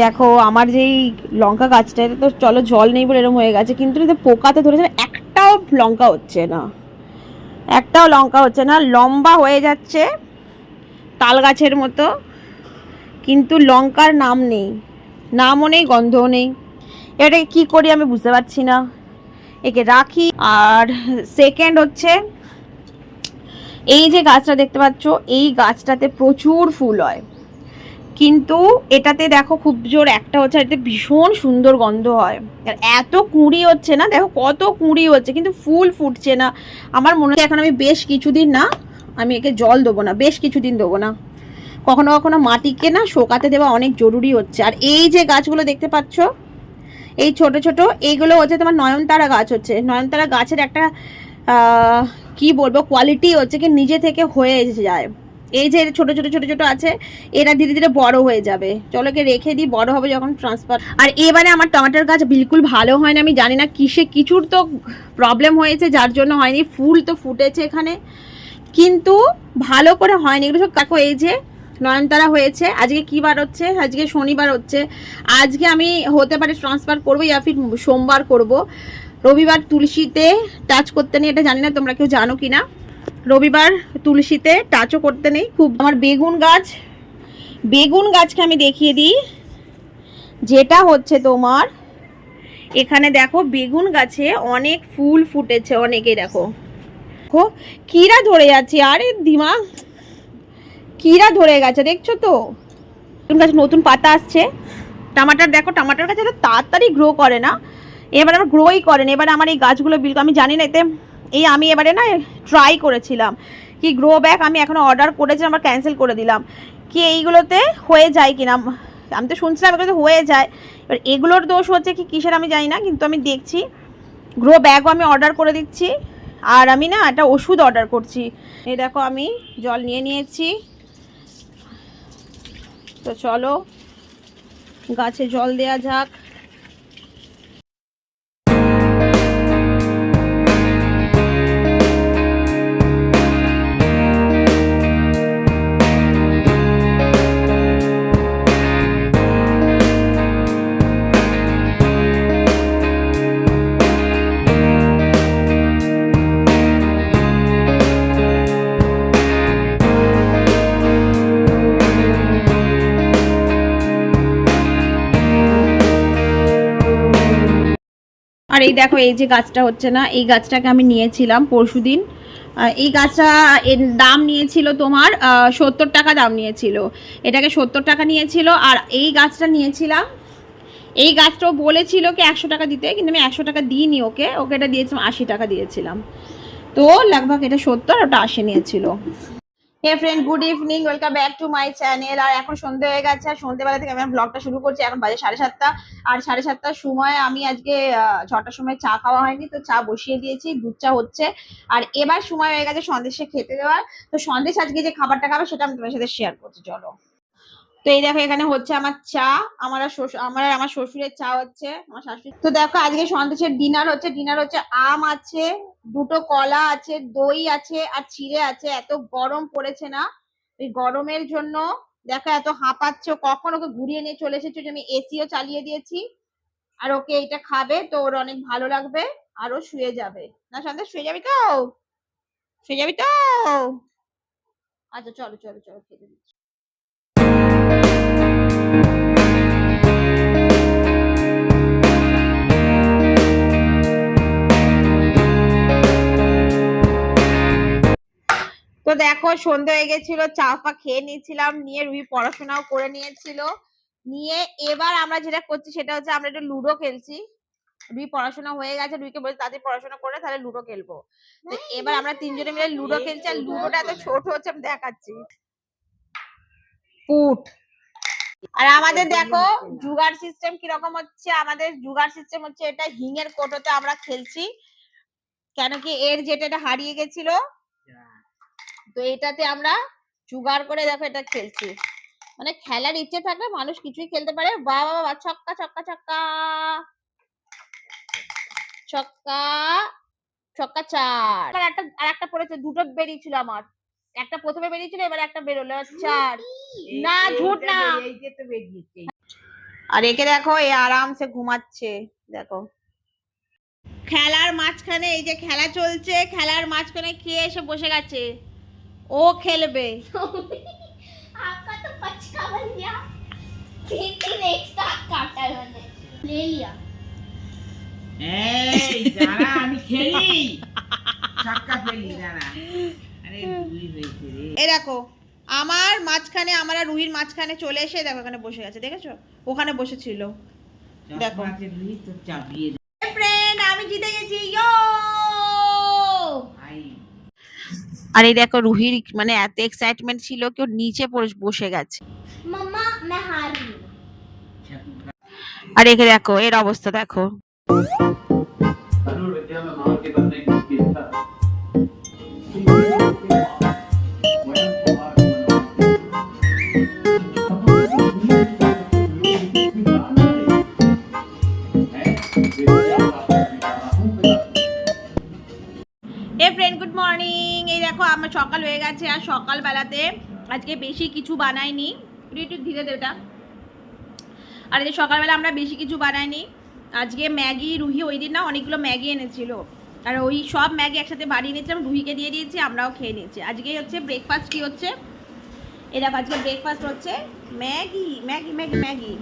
দেখো আমার যেই লঙ্কা গাছটাতে তো চলো জল নেই বলে এরকম হয়ে গেছে, কিন্তু পোকাতে ধরেছে, একটাও লঙ্কা হচ্ছে না, একটাও লঙ্কা হচ্ছে না। লম্বা হয়ে যাচ্ছে তাল গাছের মতো, কিন্তু লঙ্কার নাম নেই, নামও নেই, গন্ধও নেই। এটা কি করি আমি বুঝতে পারছি না, একে রাখি। আর সেকেন্ড হচ্ছে, এই যে গাছটা দেখতে পাচ্ছ, এই গাছটাতে প্রচুর ফুল হয়, কিন্তু এটাতে দেখো খুব জোর একটা হচ্ছে, এটাতে ভীষণ সুন্দর গন্ধ হয়। আর এত কুঁড়ি হচ্ছে না, দেখো কত কুঁড়ি হচ্ছে, কিন্তু ফুল ফুটছে না। আমার মনে হয় এখন আমি বেশ কিছুদিন না, আমি একে জল দেবো না, বেশ কিছুদিন দেবো না। কখনো কখনো মাটিকে না শোকাতে দেওয়া অনেক জরুরি হচ্ছে। আর এই যে গাছগুলো দেখতে পাচ্ছ, এই ছোট ছোট, এইগুলো হচ্ছে তোমার নয়নতারা গাছ হচ্ছে। নয়নতারা গাছের একটা কি বলবো কোয়ালিটি হচ্ছে কি, নিজে থেকে হয়ে যায়। এই যে ছোট ছোট ছোট ছোট আছে, এরা ধীরে ধীরে বড় হয়ে যাবে। চলো কে রেখে দিই, বড় হবে যখন ট্রান্সফার। আর এবারে আমার টমেটোর গাছ বিলকুল ভালো হয় না, আমি জানি না কিসে, কিছুর তো প্রবলেম হয়েছে যার জন্য হয়নি। ফুল তো ফুটেছে এখানে, কিন্তু ভালো করে হয়নি এগুলো সব। দেখো এই যে নয়নতারা হয়েছে, আজকে কি বার হচ্ছে, আজকে শনিবার হচ্ছে। আজকে আমি হতে পারে ট্রান্সফার করবো, ইয়া ফির সোমবার করব। রবিবার তুলসীতে টাচ করতে নেই, এটা জানি না তোমরা কেউ জানো কি না। রবিবার তুলসীতে টাচও করতে নেই। খুব আমার বেগুন গাছ, বেগুন গাছকে আমি দেখিয়ে দিই, যেটা হচ্ছে তোমার এখানে দেখো বেগুন গাছে অনেক ফুল ফুটেছে, অনেকে দেখো কিরা ধরে যাচ্ছে। আরে দিমা, কিরা ধরে গেছে দেখছো তো। বেগুন গাছে নতুন পাতা আসছে। টমাটার দেখো, টমাটার গাছে তো তাড়াতাড়ি গ্রো করে না, এবার আমার গ্রোই করেন। এবারে আমার এই গাছগুলো বিলকুল আমি জানি না, এতে এই আমি এবারে না ট্রাই করেছিলাম কি গ্রো ব্যাগ আমি এখনো অর্ডার করেছিলাম, আবার ক্যান্সেল করে দিলাম, কি এইগুলোতে হয়ে যায় কিনা। আমি তো শুনছিলাম এগুলোতে হয়ে যায়, এবার এগুলোর দোষ হচ্ছে কি কিসের আমি জানি না, কিন্তু আমি দেখছি গ্রো ব্যাগও আমি অর্ডার করে দিচ্ছি। আর আমি না একটা ওষুধ অর্ডার করছি। এই দেখো আমি জল নিয়ে নিয়েছি, তো চলো গাছে জল দেওয়া যাক। আর এই দেখো এই যে গাছটা হচ্ছে না, এই গাছটাকে আমি নিয়েছিলাম পরশুদিন। এই গাছটা এর দাম নিয়েছিল তোমার 70 টাকা দাম নিয়েছিল, এটাকে 70 টাকা নিয়েছিল। আর এই গাছটা নিয়েছিলাম, এই গাছটাও বলেছিল কি 100 টাকা দিতে, কিন্তু আমি 100 টাকা দিইনি ওকে, ওকে এটা দিয়েছিলাম 80 টাকা দিয়েছিলাম। তো লাগভাগ এটা 70, ওটা 80 নিয়েছিল। Hey friend, good evening, welcome back to my channel. আর এখন সন্ধ্যে হয়ে গেছে, আর সন্ধ্যেবেলা থেকে আমি ব্লগটা শুরু করছি। এখন বাজে 7:30, আর 7:30টার সময় আমি আজকে 6টার সময় চা খাওয়া হয়নি, তো চা বসিয়ে দিয়েছি, দুধ চা হচ্ছে। আর এবার সময় হয়ে গেছে সন্দেশে খেতে দেওয়ার। তো সন্দেশ আজকে যে খাবারটা খাবে সেটা আমি তোমার সাথে শেয়ার করছি, চলো। তো এই দেখো এখানে হচ্ছে আমার চা, আমার আমার শ্বশুরের চা হচ্ছে, আমার শাশুড়ি। তো দেখো আজকে সন্দেশের ডিনার হচ্ছে, আম আছে, দুটো কলা আছে, দই আছে, আর চিড়ে আছে। এত গরম পড়েছে না, এই গরমের জন্য দেখো এত হাঁপাচ্ছে। কখন ওকে ঘুরিয়ে নিয়ে চলে এসেছে, যে আমি এসিও চালিয়ে দিয়েছি। আর ওকে এইটা খাবে তো ওর অনেক ভালো লাগবে, আর ও শুয়ে যাবে। না সন্দেশ, শুয়ে যাবি তো, শুয়ে যাবি তো। আচ্ছা চলো চলো চলো, খেতে দিচ্ছি। তো দেখো সন্ধ্যে হয়ে গেছিল, চা ফা খেয়ে নিয়েছিলাম, নিয়ে রুই পড়াশোনাও করে নিয়েছিল। নিয়ে এবার আমরা যেটা করছি সেটা হচ্ছে আমরা একটু লুডো খেলছি। রুই পড়াশোনা হয়ে গেছে, রুইকে বলছি তাদের পড়াশোনা করে তাহলে লুডো খেলবো। তো এবার আমরা তিনজনে মিলে লুডো খেলছি, আর লুডোটা এত ছোট হচ্ছে আমি দেখাচ্ছি। পুট। আর আমাদের দেখো জুগার সিস্টেম কিরকম হচ্ছে, আমাদের জুগার সিস্টেম হচ্ছে এটা হিঙের কোটোতে আমরা খেলছি, কেন কি এর যেটা হারিয়ে গেছিল, তো এটাতে আমরা জুগার করে দেখো এটা খেলছি। মানে খেলার ইচ্ছে থাকলে মানুষ কিছুই খেলতে পারে। বাবা বাবা, ছক্কা ছক্কা ছক্কা ছক্কা ছক্কা, 4। আর একটা পড়েছে, দুটো বেরিয়েছিল আমার, একটা প্রথমে বেরিয়েছিল, এবার একটা বেরোলো, 4। না ঝুট না, আর একে দেখো, এ আরামসে ঘুমাচ্ছে। দেখো, খেলার মাঝখানে, এই যে খেলা চলছে, খেলার মাঝখানে খেয়ে এসে বসে গেছে, ও খেলবে। आपका तो पचका बन गया। 3 एक साथ काटा है मैंने, ले लिया। এই দাঁড়া, আমি খেলি, ছক্কা ফেলি, দাঁড়া। আরে দুই হয়েছে রে। এই দেখো, আমার মাঝখানে, আমার আর রুহির মাঝখানে চলে এসে দেখো এখানে বসে গেছে, দেখেছো? ওখানে বসেছিল। দেখো চকমাকে দুই তো চাপিয়ে দে। ফ্রেন্ড, আমি জিতে গেছি, ইয়ো! ভাই আর এই দেখো, রুহির মানে এত এক্সাইটমেন্ট ছিল কি ও নিচে বসে গেছে। मम्मा मैं हार रही हूँ। ছক্কা। আর একে দেখো, এর অবস্থা দেখো। धनुर्विद्या में महान के बनने की स्किल था। स्वयं Kumar a friend, good morning. এই দেখো, আমার সকাল হয়ে গেছে, আর সকালবেলাতে আজকে বেশি কিছু বানাইনি। একটু ধীরে দে এটা। আর এই যে সকালবেলা আমরা বেশি কিছু বানাইনি আজকে। ম্যাগি, রুহি ওই দিন না অনেকগুলো ম্যাগি এনেছিল, আর ওই সব ম্যাগি একসাথে বানিয়ে নিয়েছিলাম, রুহিকে দিয়ে দিয়েছি, আমরাও খেয়ে নিয়েছি। আজকে হচ্ছে ব্রেকফাস্ট। কি হচ্ছে? এই দেখো, আজকে ব্রেকফাস্ট হচ্ছে ম্যাগি ম্যাগি ম্যাগি ম্যাগি।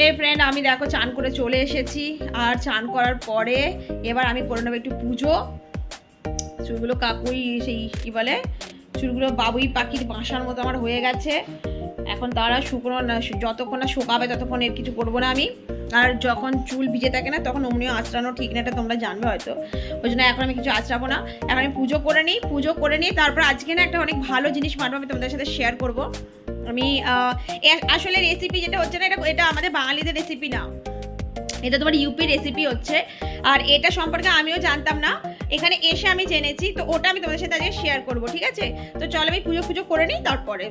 এই ফ্রেন্ড, আমি দেখো চান করে চলে এসেছি, আর চান করার পরে এবার আমি করে নেবো একটু পুজো। চুলগুলো কাকুই সেই কি বলে, চুলগুলো বাবুই পাখির বাসার মতো আমার হয়ে গেছে। এখন তারা শুকনো না, যতক্ষণ না শুকাবে ততক্ষণ এর কিছু করবো না আমি। আর যখন চুল ভিজে থাকে না তখন অমনিও আঁচড়ানো ঠিক না, এটা তোমরা জানবে হয়তো, ওই জন্য এখন আমি কিছু আঁচড়াবো না। এখন আমি পুজো করে নিই, পুজো করে নিই, তারপর আজকে না একটা অনেক ভালো জিনিস বানাবো, আমি তোমাদের সাথে শেয়ার করবো। আমি আসলে রেসিপি যেটা হচ্ছে না, এটা আমাদের বাঙালিদের রেসিপি না, এটা তোমার ইউপি রেসিপি হচ্ছে। আর এটা সম্পর্কে আমিও জানতাম না, এখানে এসে আমি জেনেছি, তো ওটা আমি তোমাদের সাথে আজকে শেয়ার করবো, ঠিক আছে? তো চলো আমি পুজো করে নিই তারপরে।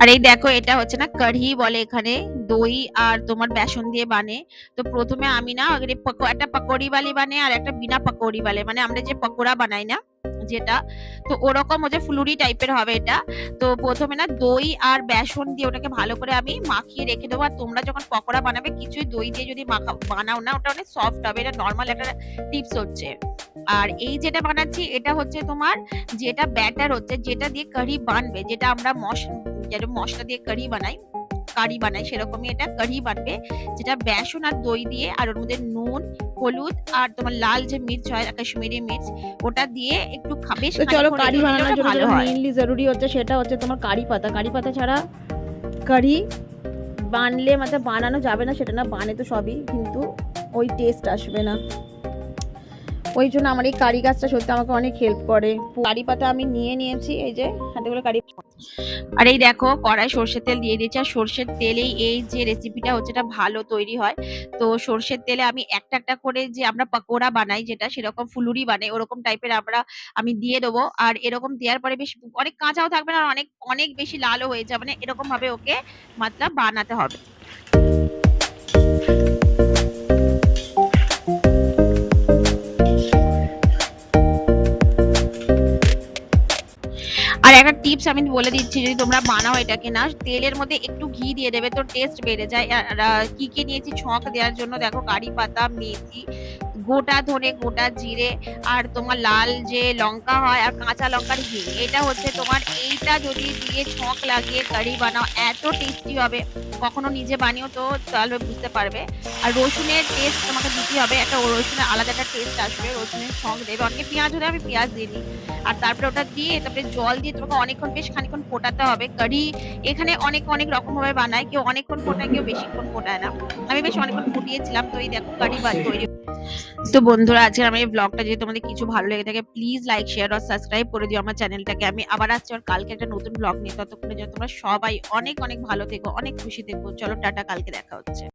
আর এই দেখো, এটা হচ্ছে না কাঢ়ি বলে এখানে, দই আর তোমার বেসন দিয়ে বানে। তো প্রথমে আমি না একটা পকোড়ি বালি বানে, আর একটা বিনা পকোড়ি বালে, মানে আমরা যে পকোড়া বানাই না যেটা, তো ওরকম হচ্ছে ফুলুরি টাইপের হবে এটা। তো প্রথমে না দই আর বেসন দিয়ে ওটাকে ভালো করে আমি মাখিয়ে রেখে দেবো। আর তোমরা যখন পকোড়া বানাবে কিছুই দই দিয়ে যদি বানাও না, ওটা অনেক সফট হবে, এটা নর্মাল একটা টিপস হচ্ছে। আর এই যেটা বানাচ্ছি এটা হচ্ছে তোমার যেটা ব্যাটার হচ্ছে, যেটা দিয়ে কারি বানবে, যেটা আমরা যেরকম মশলা দিয়ে কারি বানাই সেরকমই এটা কারি বানবে, যেটা বেসন আর দই দিয়ে, আর ওর মধ্যে নুন, হলুদ আর তোমার লাল যে মির্চ হয় কাশ্মীরি মির্চ, ওটা দিয়ে একটু বেশ চলো, কারি বানানোর জন্য ভালো হয়। মেইনলি জরুরি হচ্ছে সেটা হচ্ছে তোমার কারি পাতা। কারি পাতা ছাড়া কারি বানলে মানে বানানো যাবে না, সেটা না বানে তো সবই, কিন্তু ওই টেস্ট আসবে না। ওই জন্য আমার এই কারি গাছটা সত্যি আমাকে অনেক হেল্প করে। কারি পাতা আমি নিয়ে নিয়েছি, এই যে হাতেগুলো কারি। আর এই দেখো, কড়াই সর্ষের তেল দিয়ে দিয়েছি, আর সর্ষের তেলেই এই যে রেসিপিটা হচ্ছে এটা ভালো তৈরি হয়। তো সর্ষের তেলে আমি একটা একটা করে যে আমরা পকোড়া বানাই, যেটা সেরকম ফুলুরি বানাই ওরকম টাইপের আমি দিয়ে দেবো। আর এরকম দেওয়ার পরে বেশ অনেক কাঁচাও থাকবে না, আর অনেক অনেক বেশি লালও হয়ে যাবে না, এরকম ভাবে ওকে মতলব বানাতে হবে। আর একটা টিপস আমি বলে দিচ্ছি, যদি তোমরা বানাও এটাকে না, তেলের মধ্যে একটু ঘি দিয়ে দেবে, তো টেস্ট বেড়ে যায়। আর কি কি নিয়েছি ছক দেওয়ার জন্য, দেখো কারি পাতা, মেথি, গোটা ধনে, গোটা জিরে, আর তোমার লাল যে লঙ্কা হয়, আর কাঁচা লঙ্কার হিং। এটা হচ্ছে তোমার, এইটা যদি দিয়ে ছক লাগিয়ে কারি বানাও এত টেস্টি হবে, কখনো নিজে বানিও তো তাহলে বুঝতে পারবে। আর রসুনের টেস্ট তোমাকে দিতে হবে, একটা রসুনের আলাদা একটা টেস্ট আসবে, রসুনের ছক দেবে। অনেকে পেঁয়াজ হলে আমি পেঁয়াজ দিয়ে দিই। আর তারপরে ওটা দিয়ে তারপরে জল দিয়ে তোমাকে অনেকক্ষণ বেশ খানিকক্ষণ ফোটাতে হবে। কারি এখানে অনেক রকম ভাবে বানায়, কেউ অনেকক্ষণ ফোটায়, কেউ বেশিক্ষণ ফোটায় না। আমি বেশ অনেকক্ষণ ফুটিয়েছিলাম। তো এই দেখো কারি তৈরি। তো বন্ধুরা, আজকে আমার এই ব্লগটা যদি তোমাদের কিছু ভালো লেগে থাকে, প্লিজ লাইক, শেয়ার আর সাবস্ক্রাইব করে দিও আমার চ্যানেলটাকে। আমি আবার আসছি আর কালকে একটা নতুন ব্লগ নিয়ে। ততক্ষণে যেন তোমরা সবাই অনেক ভালো থেকো, অনেক খুশি থেকো। চলো টাটা, কালকে দেখা হচ্ছে।